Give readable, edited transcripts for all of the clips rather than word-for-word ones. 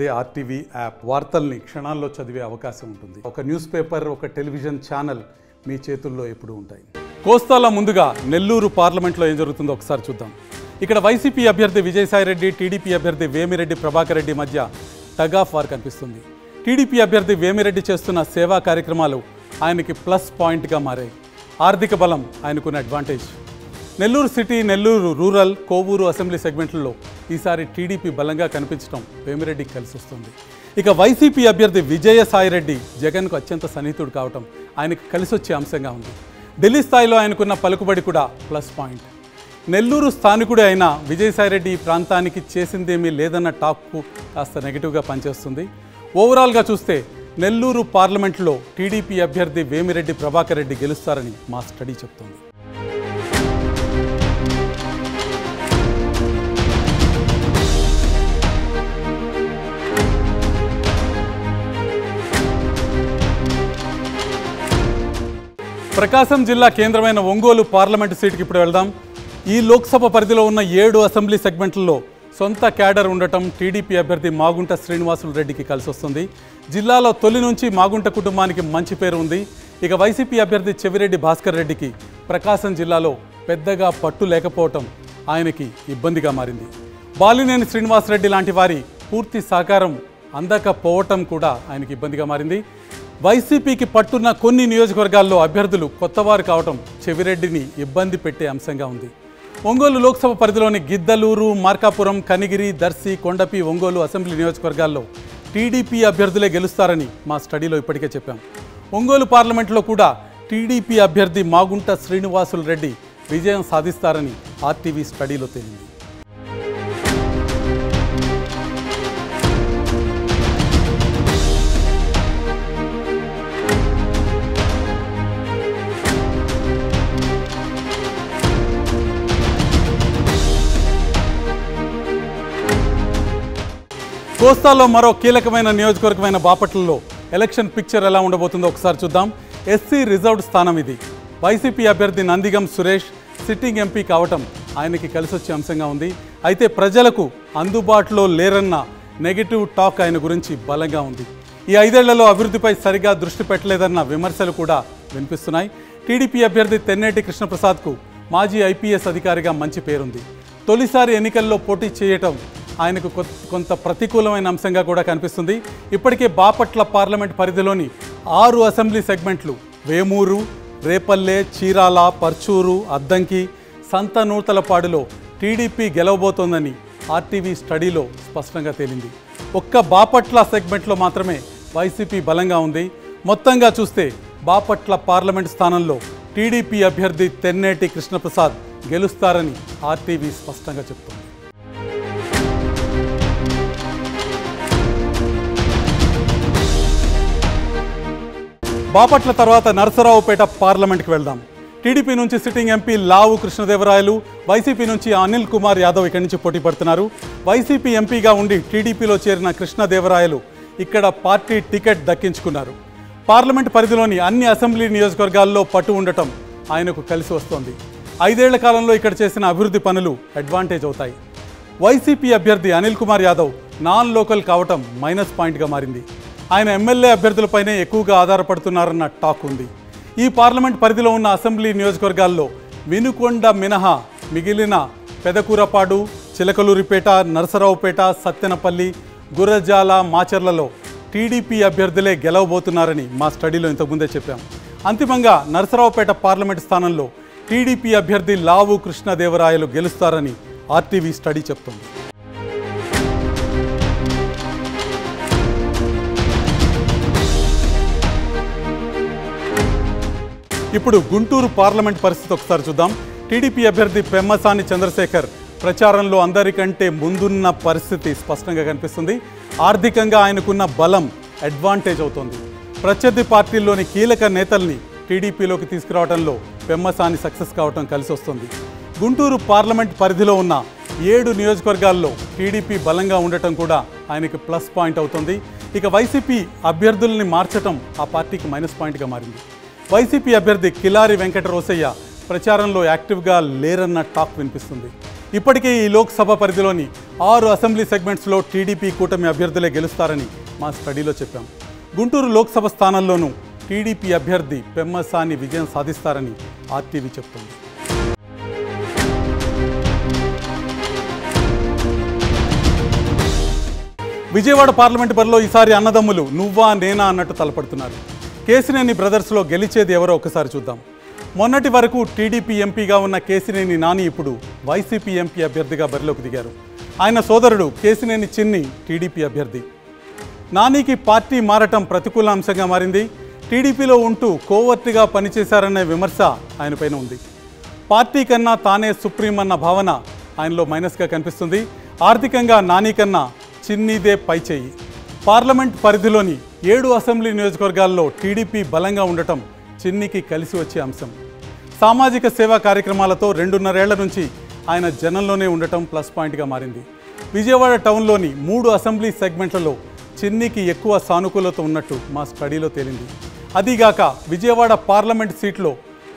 అదే RTV app వార్తల్ని క్షణాల్లో చదివే అవకాశం ఉంటుంది. ఒక న్యూస్ పేపర్, ఒక టెలివిజన్ ఛానల్ మీ చేతుల్లో ఎప్పుడూ ఉంటాయి. కోస్తాలో ముందుగా నెల్లూరు పార్లమెంట్లో ఏం జరుగుతుందో ఒకసారి చూద్దాం. ఇక్కడ వైసీపీ అభ్యర్థి విజయసాయిరెడ్డి, టీడీపీ అభ్యర్థి వేమిరెడ్డి ప్రభాకర్ రెడ్డి మధ్య టగ్ ఆఫ్ వార్ కనిపిస్తుంది. టీడీపీ అభ్యర్థి వేమిరెడ్డి చేస్తున్న సేవా కార్యక్రమాలు ఆయనకి ప్లస్ పాయింట్గా మారాయి. ఆర్థిక బలం ఆయనకున్న advantage. Nellore city, Nellore rural, Kovur assembly సెగ్మెంట్లలో ఈసారి టీడీపీ బలంగా కనిపించడం వేమిరెడ్డికి కలిసి వస్తుంది. ఇక వైసీపీ అభ్యర్థి విజయసాయిరెడ్డి జగన్కు అత్యంత సన్నిహితుడు కావటం ఆయనకు కలిసి వచ్చే అంశంగా ఉంది. ఢిల్లీ స్థాయిలో ఆయనకున్న పలుకుబడి కూడా ప్లస్ పాయింట్. నెల్లూరు స్థానికుడే అయిన విజయసాయిరెడ్డి ఈ ప్రాంతానికి చేసిందేమీ లేదన్న టాక్కు కాస్త నెగిటివ్గా పనిచేస్తుంది. ఓవరాల్గా చూస్తే నెల్లూరు పార్లమెంట్లో టీడీపీ అభ్యర్థి వేమిరెడ్డి ప్రభాకర్ రెడ్డి గెలుస్తారని మా స్టడీ చెప్తోంది. ప్రకాశం జిల్లా కేంద్రమైన ఒంగోలు పార్లమెంటు సీటుకి ఇప్పుడు వెళ్దాం. ఈ లోక్సభ పరిధిలో ఉన్న 7 అసెంబ్లీ సెగ్మెంట్లలో సొంత క్యాడర్ ఉండటం టీడీపీ అభ్యర్థి మాగుంట శ్రీనివాసులు రెడ్డికి కలిసి వస్తుంది. జిల్లాలో తొలి నుంచి మాగుంట కుటుంబానికి మంచి పేరు ఉంది. ఇక వైసీపీ అభ్యర్థి చెవిరెడ్డి భాస్కర్ రెడ్డికి ప్రకాశం జిల్లాలో పెద్దగా పట్టు లేకపోవటం ఆయనకి ఇబ్బందిగా మారింది. బాలినేని శ్రీనివాసరెడ్డి లాంటి వారి పూర్తి సహకారం అందకపోవటం కూడా ఆయనకి ఇబ్బందిగా మారింది. వైసీపీకి పట్టున్న కొన్ని నియోజకవర్గాల్లో అభ్యర్థులు కొత్తవారు కావటం చెవిరెడ్డిని ఇబ్బంది పెట్టే అంశంగా ఉంది. ఒంగోలు లోక్సభ పరిధిలోని గిద్దలూరు, మార్కాపురం, కనిగిరి, దర్శి, కొండపి, ఒంగోలు అసెంబ్లీ నియోజకవర్గాల్లో టీడీపీ అభ్యర్థులే గెలుస్తారని మా స్టడీలో ఇప్పటికే చెప్పాం. ఒంగోలు పార్లమెంట్లో కూడా టీడీపీ అభ్యర్థి మాగుంట శ్రీనివాసులు రెడ్డి విజయం సాధిస్తారని ఆర్టీవీ స్టడీలో తేలింది. కోస్తాలో మరో కీలకమైన నియోజకవర్గమైన బాపట్లలో ఎలక్షన్ పిక్చర్ ఎలా ఉండబోతుందో ఒకసారి చూద్దాం. ఎస్సీ రిజర్వ్డ్ స్థానం ఇది. వైసీపీ అభ్యర్థి నందిగం సురేష్ సిట్టింగ్ ఎంపీ కావటం ఆయనకి కలిసొచ్చే అంశంగా ఉంది. అయితే ప్రజలకు అందుబాటులో లేరన్న నెగిటివ్ టాక్ ఆయన గురించి బలంగా ఉంది. ఈ 5 ఏళ్లలో అభివృద్ధిపై సరిగా దృష్టి పెట్టలేదన్న విమర్శలు కూడా వినిపిస్తున్నాయి. టీడీపీ అభ్యర్థి తెన్నేటి కృష్ణప్రసాద్కు మాజీ ఐపీఎస్ అధికారిగా మంచి పేరుంది. తొలిసారి ఎన్నికల్లో పోటీ చేయటం ఆయనకు కొంత ప్రతికూలమైన అంశంగా కూడా కనిపిస్తుంది. ఇప్పటికే బాపట్ల పార్లమెంట్ పరిధిలోని 6 అసెంబ్లీ సెగ్మెంట్లు వేమూరు, రేపల్లె, చీరాల, పర్చూరు, అద్దంకి, సంతనూతలపాడులో టీడీపీ గెలవబోతోందని ఆర్టీవీ స్టడీలో స్పష్టంగా తేలింది. ఒక్క బాపట్ల సెగ్మెంట్లో మాత్రమే వైసీపీ బలంగా ఉంది. మొత్తంగా చూస్తే బాపట్ల పార్లమెంట్ స్థానంలో టీడీపీ అభ్యర్థి తెన్నేటి కృష్ణప్రసాద్ గెలుస్తారని ఆర్టీవీ స్పష్టంగా చెప్తోంది. బాపట్ల తర్వాత నరసరావుపేట పార్లమెంట్కి వెళ్దాం. టీడీపీ నుంచి సిట్టింగ్ ఎంపీ లావు కృష్ణదేవరాయలు, వైసీపీ నుంచి అనిల్ కుమార్ యాదవ్ ఇక్కడి నుంచి పోటీ పడుతున్నారు. వైసీపీ ఎంపీగా ఉండి టీడీపీలో చేరిన కృష్ణదేవరాయలు ఇక్కడ పార్టీ టికెట్ దక్కించుకున్నారు. పార్లమెంట్ పరిధిలోని అన్ని అసెంబ్లీ నియోజకవర్గాల్లో పట్టు ఉండటం ఆయనకు కలిసి వస్తోంది. 5 ఏళ్ల కాలంలో ఇక్కడ చేసిన అభివృద్ధి పనులు అడ్వాంటేజ్ అవుతాయి. వైసీపీ అభ్యర్థి అనిల్ కుమార్ యాదవ్ నాన్ లోకల్ కావటం మైనస్ పాయింట్గా మారింది. ఆయన ఎమ్మెల్యే అభ్యర్థులపైనే ఎక్కువగా ఆధారపడుతున్నారన్న టాక్ ఉంది. ఈ పార్లమెంట్ పరిధిలో ఉన్న అసెంబ్లీ నియోజకవర్గాల్లో వినుకొండ మినహా మిగిలిన పెదకూరపాడు, చిలకలూరిపేట, నరసరావుపేట, సత్తెనపల్లి, గురజాల, మాచర్లలో టీడీపీ అభ్యర్థులే గెలవబోతున్నారని మా స్టడీలో ఇంతకుముందే చెప్పాం. అంతిమంగా నరసరావుపేట పార్లమెంట్ స్థానంలో టీడీపీ అభ్యర్థి లావు కృష్ణదేవరాయలు గెలుస్తారని ఆర్టీవీ స్టడీ చెప్తోంది. ఇప్పుడు గుంటూరు పార్లమెంట్ పరిస్థితి ఒకసారి చూద్దాం. టీడీపీ అభ్యర్థి పెమ్మసాని చంద్రశేఖర్ ప్రచారంలో అందరికంటే ముందున్న పరిస్థితి స్పష్టంగా కనిపిస్తుంది. ఆర్థికంగా ఆయనకున్న బలం అడ్వాంటేజ్ అవుతోంది. ప్రత్యర్థి పార్టీల్లోని కీలక నేతల్ని టీడీపీలోకి తీసుకురావడంలో పెమ్మసాని సక్సెస్ కావటం కలిసి వస్తుంది. గుంటూరు పార్లమెంట్ పరిధిలో ఉన్న 7 నియోజకవర్గాల్లో టీడీపీ బలంగా ఉండటం కూడా ఆయనకి ప్లస్ పాయింట్ అవుతుంది. ఇక వైసీపీ అభ్యర్థుల్ని మార్చటం ఆ పార్టీకి మైనస్ పాయింట్గా మారింది. వైసీపీ అభ్యర్థి కిలారి వెంకట రోసయ్య ప్రచారంలో యాక్టివ్గా లేరన్న టాక్ వినిపిస్తుంది. ఇప్పటికే ఈ లోక్సభ పరిధిలోని 6 అసెంబ్లీ సెగ్మెంట్స్లో టీడీపీ కూటమి అభ్యర్థులే గెలుస్తారని మా స్టడీలో చెప్పాం. గుంటూరు లోక్సభ స్థానంలోనూ టీడీపీ అభ్యర్థి పెమ్మసాని విజయం సాధిస్తారని ఆర్టీవీ చెప్తోంది. విజయవాడ పార్లమెంటు బరిలో ఈసారి అన్నదమ్ములు నువ్వా నేనా అన్నట్టు తలపడుతున్నారు. కేసినేని బ్రదర్స్లో గెలిచేది ఎవరో ఒకసారి చూద్దాం. మొన్నటి వరకు టీడీపీ ఎంపీగా ఉన్న కేసినేని నాని ఇప్పుడు వైసీపీ ఎంపీ అభ్యర్థిగా బరిలోకి దిగారు. ఆయన సోదరుడు కేసినేని చిన్ని టీడీపీ అభ్యర్థి. నానికి పార్టీ మారటం ప్రతికూల అంశంగా మారింది. టీడీపీలో ఉంటూ కోవర్ట్గా పనిచేశారనే విమర్శ ఆయనపైన ఉంది. పార్టీ కన్నా తానే సుప్రీం అన్న భావన ఆయనలో మైనస్గా కనిపిస్తుంది. ఆర్థికంగా నాని కన్నా చిన్నీదే పైచేయి. పార్లమెంట్ పరిధిలోని 7 అసెంబ్లీ నియోజకవర్గాల్లో టీడీపీ బలంగా ఉండటం చిన్నికి కలిసి వచ్చే అంశం. సామాజిక సేవా కార్యక్రమాలతో 2.5 ఏళ్ల నుంచి ఆయన జనంలోనే ఉండటం ప్లస్ పాయింట్గా మారింది. విజయవాడ టౌన్లోని 3 అసెంబ్లీ సెగ్మెంట్లలో చిన్నికి ఎక్కువ సానుకూలత ఉన్నట్టు మా స్టడీలో తేలింది. అదీగాక విజయవాడ పార్లమెంట్ సీట్లో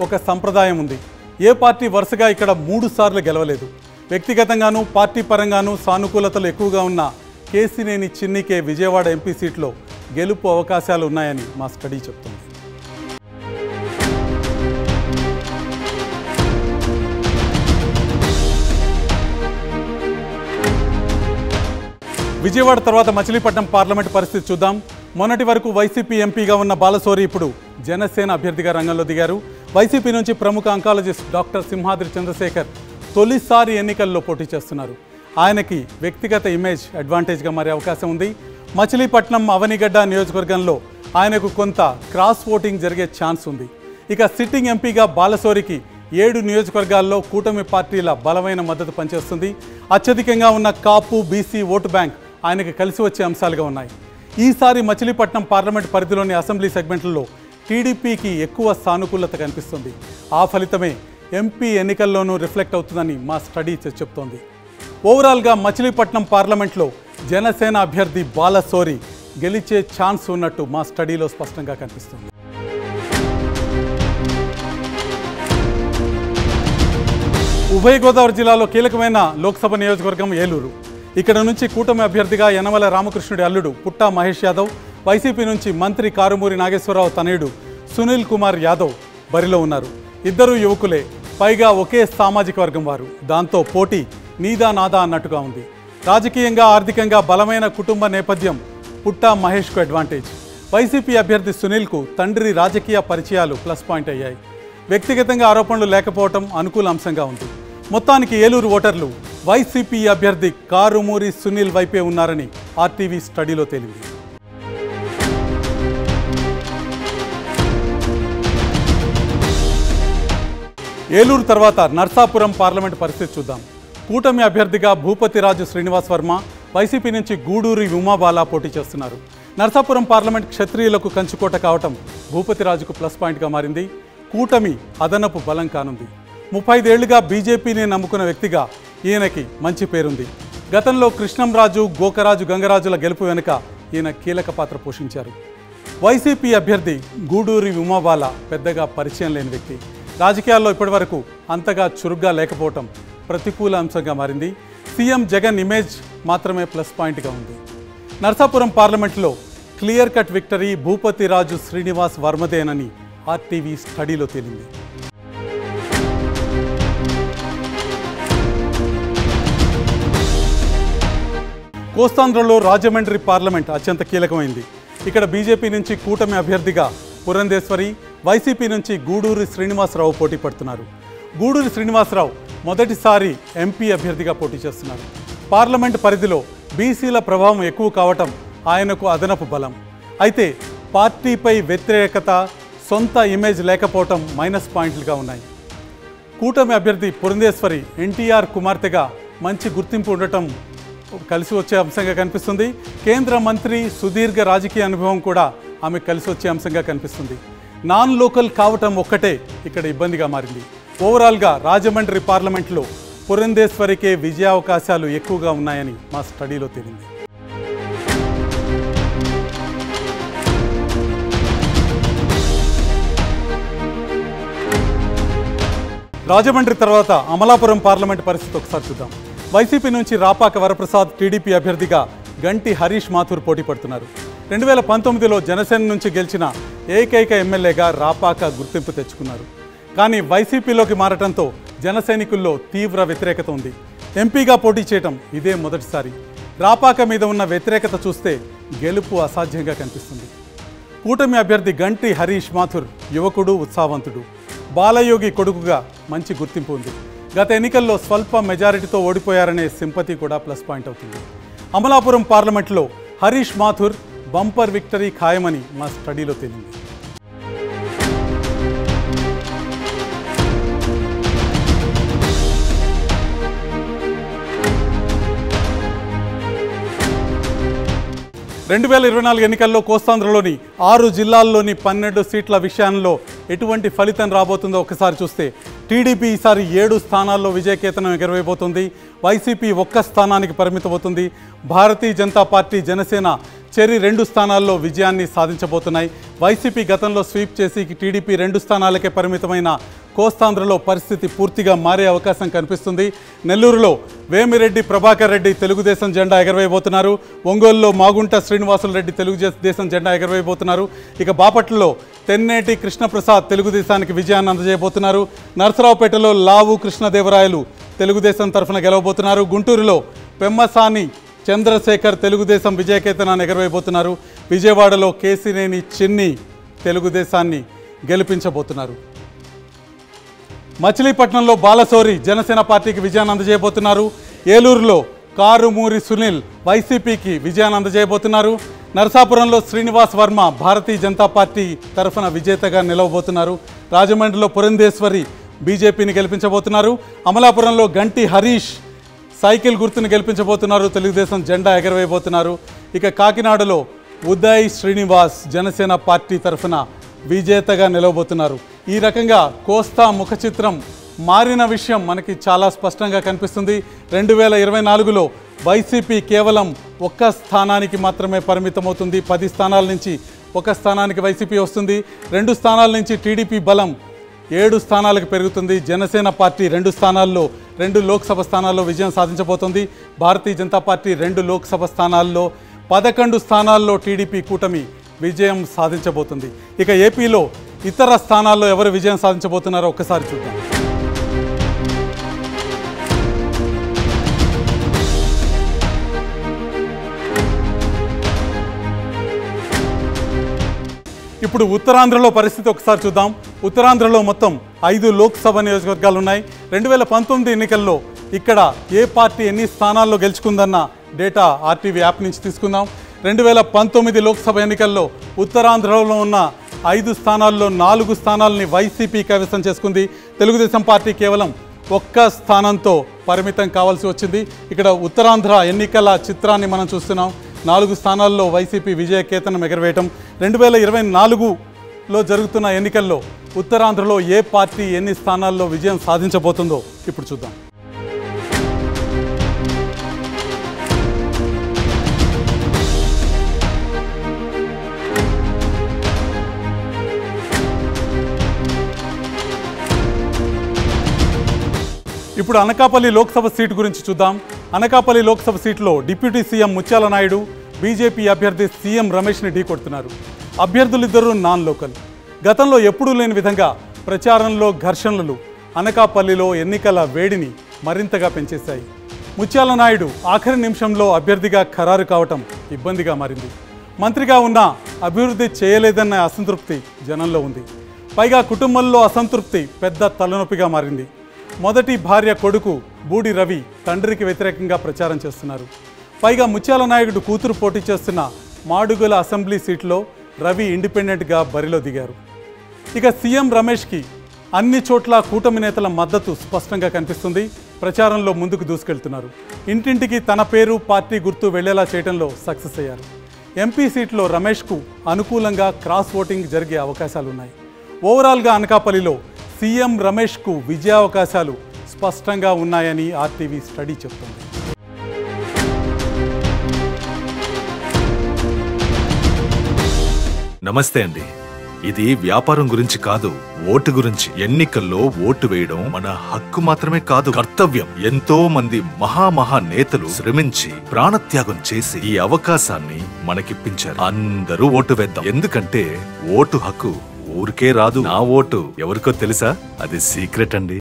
ఒక సంప్రదాయం ఉంది. ఏ పార్టీ వరుసగా ఇక్కడ 3 సార్లు గెలవలేదు. వ్యక్తిగతంగానూ పార్టీ పరంగానూ సానుకూలతలు ఎక్కువగా ఉన్న కేసినేని చిన్నికే విజయవాడ ఎంపీ సీట్లో గెలుపు అవకాశాలు ఉన్నాయని మా స్టడీ చెప్తుంది. విజయవాడ తర్వాత మచిలీపట్నం పార్లమెంట్ పరిస్థితి చూద్దాం. మొన్నటి వరకు వైసీపీ ఎంపీగా ఉన్న బాలశౌరి ఇప్పుడు జనసేన అభ్యర్థిగా రంగంలో దిగారు. వైసీపీ నుంచి ప్రముఖ అంకాలజిస్ట్ డాక్టర్ సింహాద్రి చంద్రశేఖర్ తొలిసారి ఎన్నికల్లో పోటీ చేస్తున్నారు. ఆయనకి వ్యక్తిగత ఇమేజ్ అడ్వాంటేజ్గా మారే అవకాశం ఉంది. మచిలీపట్నం అవనిగడ్డ నియోజకవర్గంలో ఆయనకు కొంత క్రాస్ ఓటింగ్ జరిగే ఛాన్స్ ఉంది. ఇక సిట్టింగ్ ఎంపీగా బాలశౌరికి 7 నియోజకవర్గాల్లో కూటమి పార్టీల బలమైన మద్దతు పనిచేస్తుంది. అత్యధికంగా ఉన్న కాపు బీసీ ఓటు బ్యాంక్ ఆయనకు కలిసి వచ్చే అంశాలుగా ఉన్నాయి. ఈసారి మచిలీపట్నం పార్లమెంట్ పరిధిలోని అసెంబ్లీ సెగ్మెంట్లలో టీడీపీకి ఎక్కువ సానుకూలత కనిపిస్తుంది. ఆ ఫలితమే ఎంపీ ఎన్నికల్లోనూ రిఫ్లెక్ట్ అవుతుందని మా స్టడీ చెప్తోంది. ఓవరాల్గా మచిలీపట్నం పార్లమెంట్లో జనసేన అభ్యర్థి బాలశౌరి గెలిచే ఛాన్స్ ఉన్నట్టు మా స్టడీలో స్పష్టంగా కనిపిస్తుంది. ఉభయ గోదావరి జిల్లాలో కీలకమైన లోక్సభ నియోజకవర్గం ఏలూరు. ఇక్కడ నుంచి కూటమి అభ్యర్థిగా యనమల రామకృష్ణుడి అల్లుడు పుట్టా మహేష్ యాదవ్, వైసీపీ నుంచి మంత్రి కారుమూరి నాగేశ్వరరావు తనయుడు సునీల్ కుమార్ యాదవ్ బరిలో ఉన్నారు. ఇద్దరు యువకులే, పైగా ఒకే సామాజిక వర్గం వారు. దాంతో పోటీ నీదా నాదా అన్నట్టుగా ఉంది. రాజకీయంగా ఆర్థికంగా బలమైన కుటుంబ నేపథ్యం పుట్టా మహేష్కు అడ్వాంటేజ్. వైసీపీ అభ్యర్థి సునీల్కు తండ్రి రాజకీయ పరిచయాలు ప్లస్ పాయింట్ అయ్యాయి. వ్యక్తిగతంగా ఆరోపణలు లేకపోవడం అనుకూల అంశంగా ఉంది. మొత్తానికి ఏలూరు ఓటర్లు వైసీపీ అభ్యర్థి కారుమూరి సునీల్ వైపే ఉన్నారని ఆర్టీవీ స్టడీలో తేలింది. ఏలూరు తర్వాత నర్సాపురం పార్లమెంట్ పరిస్థితి చూద్దాం. కూటమి అభ్యర్థిగా భూపతిరాజు శ్రీనివాస్ వర్మ, వైసీపీ నుంచి గూడూరి ఉమాబాల పోటీ చేస్తున్నారు. నర్సాపురం పార్లమెంట్ క్షత్రియులకు కంచుకోట కావటం భూపతిరాజుకు ప్లస్ పాయింట్గా మారింది. కూటమి అదనపు బలం కానుంది. 35 ఏళ్లుగా బీజేపీని నమ్ముకున్న వ్యక్తిగా ఈయనకి మంచి పేరుంది. గతంలో కృష్ణంరాజు, గోకరాజు, గంగరాజుల గెలుపు వెనుక ఈయన కీలక పాత్ర పోషించారు. వైసీపీ అభ్యర్థి గూడూరి ఉమాబాల పెద్దగా పరిచయం లేని వ్యక్తి. రాజకీయాల్లో ఇప్పటివరకు అంతగా చురుగ్గా లేకపోవటం ప్రతికూల అంశంగా మారింది. సీఎం జగన్ ఇమేజ్ మాత్రమే ప్లస్ పాయింట్గా ఉంది. నర్సాపురం పార్లమెంట్లో clear cut victory Bhupathiraju Srinivas వర్మదేనని ఆర్టీవీ స్టడీలో తేలింది. కోస్తాంధ్రలో రాజమండ్రి పార్లమెంట్ అత్యంత కీలకమైంది. ఇక్కడ బీజేపీ నుంచి కూటమి అభ్యర్థిగా పురంధేశ్వరి, వైసీపీ నుంచి గూడూరి శ్రీనివాసరావు పోటీ పడుతున్నారు. గూడూరి శ్రీనివాసరావు మొదటిసారి ఎంపీ అభ్యర్థిగా పోటీ చేస్తున్నారు. పార్లమెంట్ పరిధిలో బీసీల ప్రభావం ఎక్కువ కావటం ఆయనకు అదనపు బలం. అయితే పార్టీపై వ్యతిరేకత, సొంత ఇమేజ్ లేకపోవటం మైనస్ పాయింట్లుగా ఉన్నాయి. కూటమి అభ్యర్థి పురంధేశ్వరి ఎన్టీఆర్ కుమార్తెగా మంచి గుర్తింపు ఉండటం కలిసి వచ్చే అంశంగా కనిపిస్తుంది. కేంద్ర మంత్రి, సుదీర్ఘ రాజకీయ అనుభవం కూడా ఆమె కలిసి వచ్చే అంశంగా కనిపిస్తుంది. నాన్ లోకల్ కావటం ఒక్కటే ఇక్కడ ఇబ్బందిగా మారింది. ఓవరాల్గా రాజమండ్రి పార్లమెంట్లో పురంధేశ్వరికే విజయావకాశాలు ఎక్కువగా ఉన్నాయని మా స్టడీలో తేలింది. రాజమండ్రి తర్వాత అమలాపురం పార్లమెంట్ పరిస్థితి ఒకసారి చూద్దాం. వైసీపీ నుంచి రాపాక వరప్రసాద్ టీడీపీ అభ్యర్థిగా గంటి హరీష్ మాథూర్ పోటీ పడుతున్నారు. 2019లో జనసేన నుంచి గెలిచిన ఏకైక ఎమ్మెల్యేగా రాపాక గుర్తింపు తెచ్చుకున్నారు. కానీ వైసీపీలోకి మారటంతో జనసైనికుల్లో తీవ్ర వ్యతిరేకత ఉంది. ఎంపీగా పోటీ చేయటం ఇదే మొదటిసారి. రాపాక మీద ఉన్న వ్యతిరేకత చూస్తే గెలుపు అసాధ్యంగా కనిపిస్తుంది. కూటమి అభ్యర్థి గంటి హరీష్ మాథూర్ యువకుడు, ఉత్సాహవంతుడు. బాలయోగి కొడుకుగా మంచి గుర్తింపు ఉంది. గత ఎన్నికల్లో స్వల్ప మెజారిటీతో ఓడిపోయారనే సింపతి కూడా ప్లస్ పాయింట్ అవుతుంది. అమలాపురం పార్లమెంట్లో హరీష్ మాథూర్ బంపర్ విక్టరీ ఖాయమని మా స్టడీలో తేలింది. రెండు 2024 ఎన్నికల్లో కోస్తాంధ్రలోని 6 జిల్లాల్లోని 12 సీట్ల విషయంలో ఎటువంటి ఫలితం రాబోతుందో ఒకసారి చూస్తే టీడీపీ ఈసారి 7 స్థానాల్లో విజయకేతనం ఎగరవేయబోతుంది. వైసీపీ 1 స్థానానికి పరిమితమవుతుంది. భారతీయ జనతా పార్టీ, జనసేన చెరి 2 స్థానాల్లో విజయాన్ని సాధించబోతున్నాయి. వైసీపీ గతంలో స్వీప్ చేసి టీడీపీ 2 స్థానాలకే పరిమితమైన కోస్తాంధ్రలో పరిస్థితి పూర్తిగా మారే అవకాశం కనిపిస్తుంది. నెల్లూరులో వేమిరెడ్డి ప్రభాకర్ రెడ్డి తెలుగుదేశం జెండా ఎగరవేయబోతున్నారు. ఒంగోలులో మాగుంట శ్రీనివాసులు రెడ్డి తెలుగుదేశం జెండా ఎగరవేయబోతున్నారు. ఇక బాపట్లలో తెన్నేటి కృష్ణప్రసాద్ తెలుగుదేశానికి విజయాన్ని అందజేయబోతున్నారు. నరసరావుపేటలో లావు కృష్ణదేవరాయలు తెలుగుదేశం తరఫున గెలవబోతున్నారు. గుంటూరులో పెమ్మసాని చంద్రశేఖర్ తెలుగుదేశం విజయకేతనాన్ని ఎగరవేయబోతున్నారు. విజయవాడలో కేసినేని చిన్ని తెలుగుదేశాన్ని గెలిపించబోతున్నారు. మచిలీపట్నంలో బాలశౌరి జనసేన పార్టీకి విజయాన్ని అందజేయబోతున్నారు. ఏలూరులో కారుమూరి సునీల్ వైసీపీకి విజయాన్ని అందజేయబోతున్నారు. నరసాపురంలో శ్రీనివాస్ వర్మ భారతీయ జనతా పార్టీ తరఫున విజేతగా నిలవబోతున్నారు. రాజమండ్రిలో పురంధేశ్వరి బీజేపీని గెలిపించబోతున్నారు. అమలాపురంలో గంటి హరీష్ సైకిల్ గుర్తును గెలిపించబోతున్నారు. తెలుగుదేశం జెండా ఎగరవేయబోతున్నారు. ఇక కాకినాడలో ఉదయ్ శ్రీనివాస్ జనసేన పార్టీ తరఫున విజేతగా నిలవబోతున్నారు. ఈ రకంగా కోస్తా ముఖ చిత్రం మారిన విషయం మనకి చాలా స్పష్టంగా కనిపిస్తుంది. 2024లో వైసీపీ కేవలం 1 స్థానానికి మాత్రమే పరిమితమవుతుంది. 10 స్థానాల నుంచి 1 స్థానానికి వైసీపీ వస్తుంది. 2 స్థానాల నుంచి టీడీపీ బలం 7 స్థానాలకు పెరుగుతుంది. జనసేన పార్టీ 2 స్థానాల్లో 2 లోక్సభ స్థానాల్లో విజయం సాధించబోతోంది. భారతీయ జనతా పార్టీ 2 లోక్సభ స్థానాల్లో 11 స్థానాల్లో టీడీపీ కూటమి విజయం సాధించబోతుంది. ఇక ఏపీలో ఇతర స్థానాల్లో ఎవరు విజయం సాధించబోతున్నారో ఒక్కసారి చూద్దాం. ఇప్పుడు ఉత్తరాంధ్రలో పరిస్థితి ఒకసారి చూద్దాం. ఉత్తరాంధ్రలో మొత్తం 5 లోక్సభ నియోజకవర్గాలు ఉన్నాయి. 2019 ఎన్నికల్లో ఇక్కడ ఏ పార్టీ ఎన్ని స్థానాల్లో గెలుచుకుందన్న డేటా ఆర్టీవీ యాప్ నుంచి తీసుకుందాం. 2019 లోక్సభ ఎన్నికల్లో ఉత్తరాంధ్రలో ఉన్న 5 స్థానాల్లో 4 స్థానాలని వైసీపీ కైవసం చేసుకుంది. తెలుగుదేశం పార్టీ కేవలం 1 స్థానంతో పరిమితం కావాల్సి వచ్చింది. ఇక్కడ ఉత్తరాంధ్ర ఎన్నికల చిత్రాన్ని మనం చూస్తున్నాం. 4 స్థానాల్లో వైసీపీ విజయకేతనం ఎగరవేయటం. 2024లో జరుగుతున్న ఎన్నికల్లో ఉత్తరాంధ్రలో ఏ పార్టీ ఎన్ని స్థానాల్లో విజయం సాధించబోతుందో ఇప్పుడు చూద్దాం. ఇప్పుడు అనకాపల్లి లోక్సభ సీటు గురించి చూద్దాం. అనకాపల్లి లోక్సభ సీటులో deputy CM Mutyala Naidu BJP అభ్యర్థి సీఎం రమేష్ని ఢీకొడుతున్నారు. అభ్యర్థులిద్దరూ నాన్ లోకల్. గతంలో ఎప్పుడూ లేని విధంగా ప్రచారంలో ఘర్షణలు అనకాపల్లిలో ఎన్నికల వేడిని మరింతగా పెంచేశాయి. ముత్యాల నాయుడు ఆఖరి నిమిషంలో అభ్యర్థిగా ఖరారు కావటం ఇబ్బందిగా మారింది. మంత్రిగా ఉన్నా అభివృద్ధి చేయలేదన్న అసంతృప్తి జనంలో ఉంది. పైగా కుటుంబంలో అసంతృప్తి పెద్ద తలనొప్పిగా మారింది. మొదటి భార్య కొడుకు బూడి రవి తండ్రికి వ్యతిరేకంగా ప్రచారం చేస్తున్నారు. పైగా ముత్యాల నాయుడు కూతురు పోటీ చేస్తున్న మాడుగుల అసెంబ్లీ సీట్లో రవి ఇండిపెండెంట్గా బరిలో దిగారు. ఇక సీఎం రమేష్కి అన్ని చోట్ల కూటమి నేతల మద్దతు స్పష్టంగా కనిపిస్తుంది. ప్రచారంలో ముందుకు దూసుకెళ్తున్నారు. ఇంటింటికి తన పేరు, పార్టీ గుర్తు వెళ్లేలా చేయడంలో సక్సెస్ అయ్యారు. ఎంపీ సీట్లో రమేష్కు అనుకూలంగా క్రాస్ ఓటింగ్ జరిగే అవకాశాలున్నాయి. ఓవరాల్గా అనకాపల్లిలో సీఎం రమేష్కు విజయావకాశాలు స్పష్టంగా ఉన్నాయని ఆర్టీవీ స్టడీ చెబుతోంది. నమస్తే అండి. ఇది వ్యాపారం గురించి కాదు, ఓటు గురించి. ఎన్నికల్లో ఓటు వేయడం మన హక్కు మాత్రమే కాదు, కర్తవ్యం. ఎంతో మంది మహా నేతలు శ్రమించి ప్రాణత్యాగం చేసి ఈ అవకాశాన్ని మనకిప్పించారు. అందరూ ఓటు వేద్దాం. ఎందుకంటే ఓటు హక్కు ఊరికే రాదు. నా ఓటు ఎవరికో తెలుసా? అది సీక్రెట్ అండి.